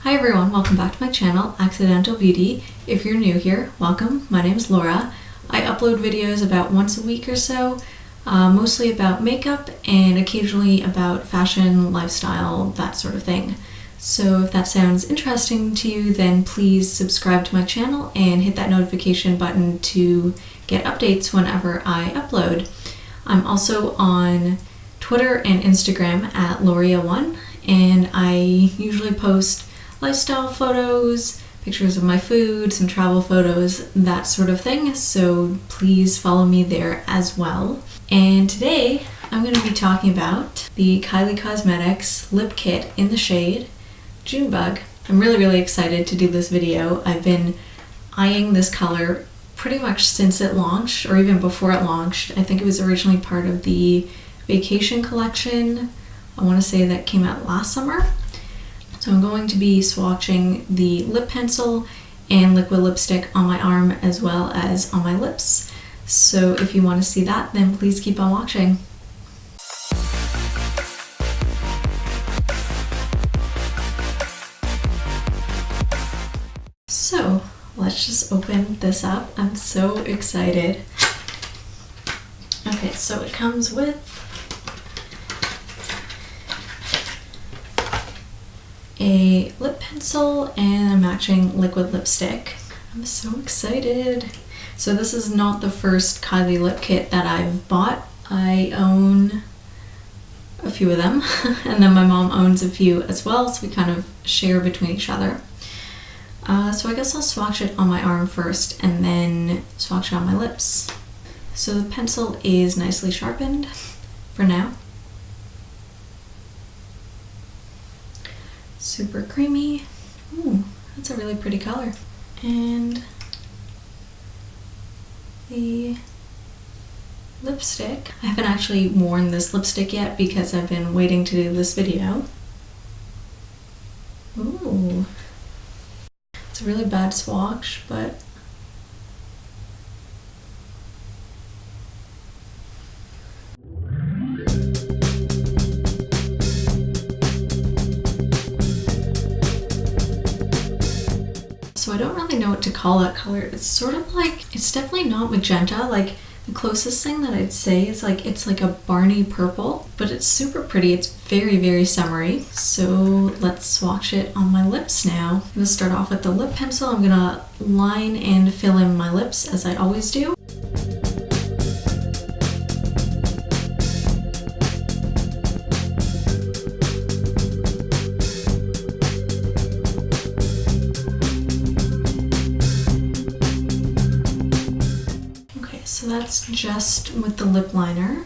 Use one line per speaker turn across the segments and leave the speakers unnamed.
Hi everyone, welcome back to my channel, Accidental Beauty. If you're new here, welcome. My name is Laura. I upload videos about once a week or so, mostly about makeup and occasionally about fashion, lifestyle, that sort of thing. So if that sounds interesting to you, then please subscribe to my channel and hit that notification button to get updates whenever I upload. I'm also on Twitter and Instagram at Loria1, and I usually post lifestyle photos, pictures of my food, some travel photos, that sort of thing, so please follow me there as well. And today I'm going to be talking about the Kylie Cosmetics lip kit in the shade June Bug. I'm really excited to do this video. I've been eyeing this color pretty much since it launched, or even before it launched. I think it was originally part of the Vacation collection. I want to say that came out last summer. So I'm going to be swatching the lip pencil and liquid lipstick on my arm as well as on my lips. So if you want to see that, then please keep on watching. So let's just open this up. I'm so excited. Okay, so it comes with a lip pencil and a matching liquid lipstick. I'm so excited. So this is not the first Kylie lip kit that I've bought. I own a few of them and then my mom owns a few as well, so we kind of share between each other. So I guess I'll swatch it on my arm first and then swatch it on my lips. So the pencil is nicely sharpened for now. Super creamy. Ooh, that's a really pretty color. And the lipstick. I haven't actually worn this lipstick yet because I've been waiting to do this video. Ooh. It's a really bad swatch, but so I don't really know what to call that color. It's sort of like, it's definitely not magenta. Like the closest thing that I'd say is like, it's like a Barney purple, but it's super pretty. It's very summery. So let's swatch it on my lips now. I'm gonna start off with the lip pencil. I'm gonna line and fill in my lips as I always do. So that's just with the lip liner.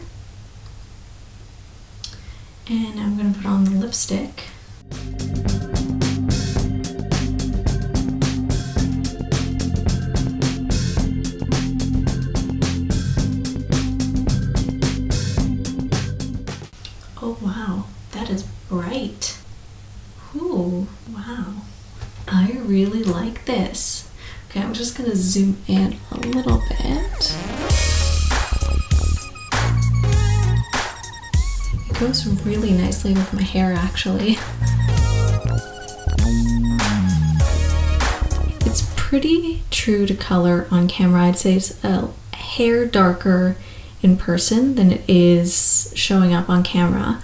And I'm going to put on the lipstick. Oh wow, that is bright. Ooh, wow. I really like this. Okay, I'm just going to zoom in a little bit. It goes really nicely with my hair, actually. It's pretty true to color on camera. I'd say it's a hair darker in person than it is showing up on camera,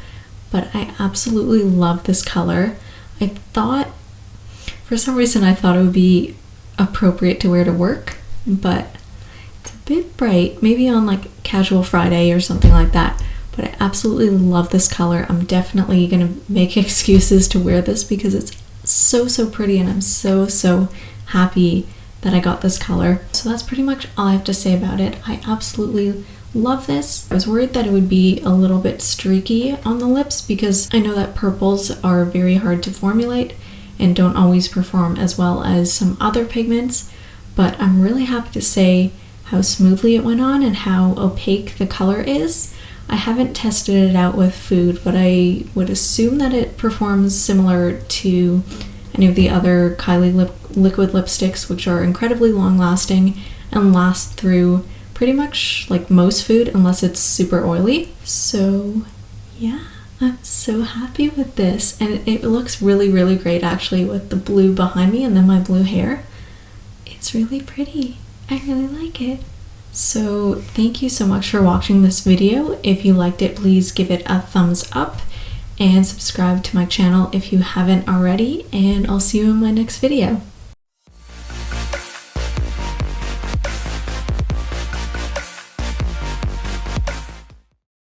but I absolutely love this color. I thought, for some reason, I thought it would be appropriate to wear to work, but it's a bit bright, maybe on like casual Friday or something like that. But I absolutely love this color. I'm definitely gonna make excuses to wear this because it's so pretty, and I'm so happy that I got this color. So that's pretty much all I have to say about it. I absolutely love this. I was worried that it would be a little bit streaky on the lips because I know that purples are very hard to formulate and don't always perform as well as some other pigments, but I'm really happy to say how smoothly it went on and how opaque the color is. I haven't tested it out with food, but I would assume that it performs similar to any of the other Kylie liquid lipsticks, which are incredibly long lasting and last through pretty much like most food unless it's super oily. So yeah, I'm so happy with this, and it looks really, really great actually with the blue behind me and then my blue hair. It's really pretty. I really like it. So thank you so much for watching this video. If you liked it, please give it a thumbs up and subscribe to my channel if you haven't already, and I'll see you in my next video.